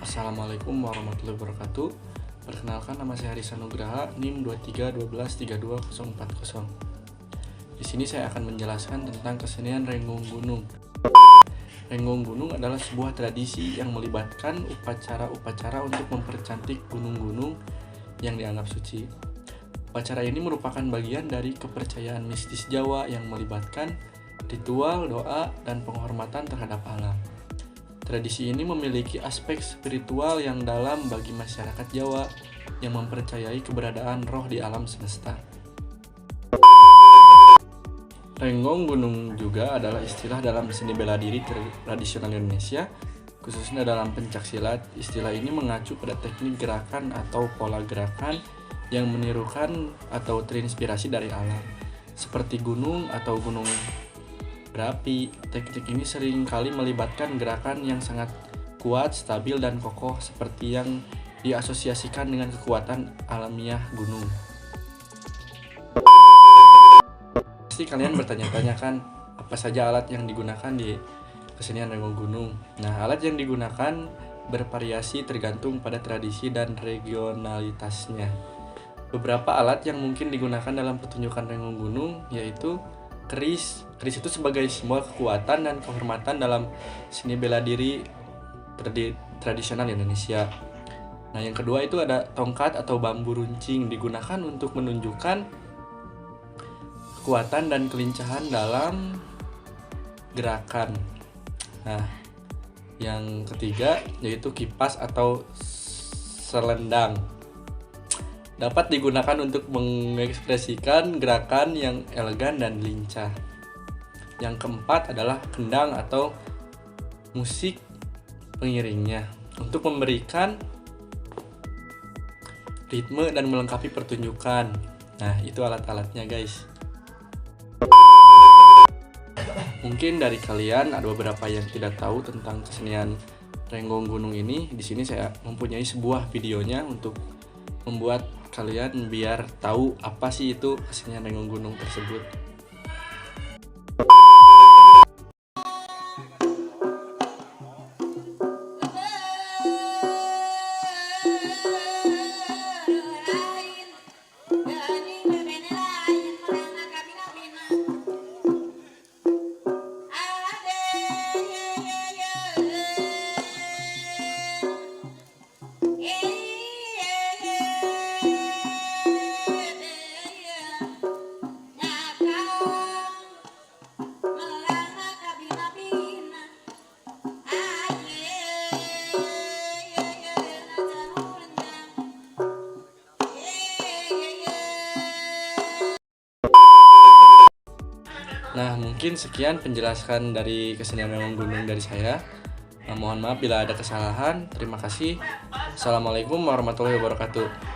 Assalamualaikum warahmatullahi wabarakatuh. Perkenalkan, nama saya Haris Nugraha, NIM 2312324040. Di sini saya akan menjelaskan tentang kesenian Renggung Gunung. Renggung Gunung adalah sebuah tradisi yang melibatkan upacara-upacara untuk mempercantik gunung-gunung yang dianggap suci. Upacara ini merupakan bagian dari kepercayaan mistis Jawa yang melibatkan ritual, doa, dan penghormatan terhadap alam. Tradisi ini memiliki aspek spiritual yang dalam bagi masyarakat Jawa yang mempercayai keberadaan roh di alam semesta. Renggung Gunung juga adalah istilah dalam seni bela diri tradisional Indonesia, khususnya dalam pencaksilat. Istilah ini mengacu pada teknik gerakan atau pola gerakan yang menirukan atau terinspirasi dari alam, seperti gunung atau gunung berapi. Teknik ini sering kali melibatkan gerakan yang sangat kuat, stabil, dan kokoh seperti yang diasosiasikan dengan kekuatan alamiah gunung. Pasti kalian bertanya-tanya kan, apa saja alat yang digunakan di kesenian Renggung Gunung? Nah, alat yang digunakan bervariasi tergantung pada tradisi dan regionalitasnya. Beberapa alat yang mungkin digunakan dalam pertunjukan Renggung Gunung yaitu keris. Keris itu sebagai simbol kekuatan dan kehormatan dalam seni bela diri tradisional Indonesia. Nah, yang kedua itu ada tongkat atau bambu runcing, digunakan untuk menunjukkan kekuatan dan kelincahan dalam gerakan. Nah, yang ketiga yaitu kipas atau selendang, dapat digunakan untuk mengekspresikan gerakan yang elegan dan lincah. Yang keempat adalah kendang atau musik pengiringnya, untuk memberikan ritme dan melengkapi pertunjukan. Nah, itu alat-alatnya, guys. Mungkin dari kalian ada beberapa yang tidak tahu tentang kesenian Renggung Gunung ini. Di sini saya mempunyai sebuah videonya untuk membuat kalian biar tahu apa sih itu kesenian Renggung Gunung tersebut. Nah, mungkin sekian penjelasan dari kesenian Renggung Gunung dari saya. Mohon maaf bila ada kesalahan. Terima kasih. Assalamualaikum warahmatullahi wabarakatuh.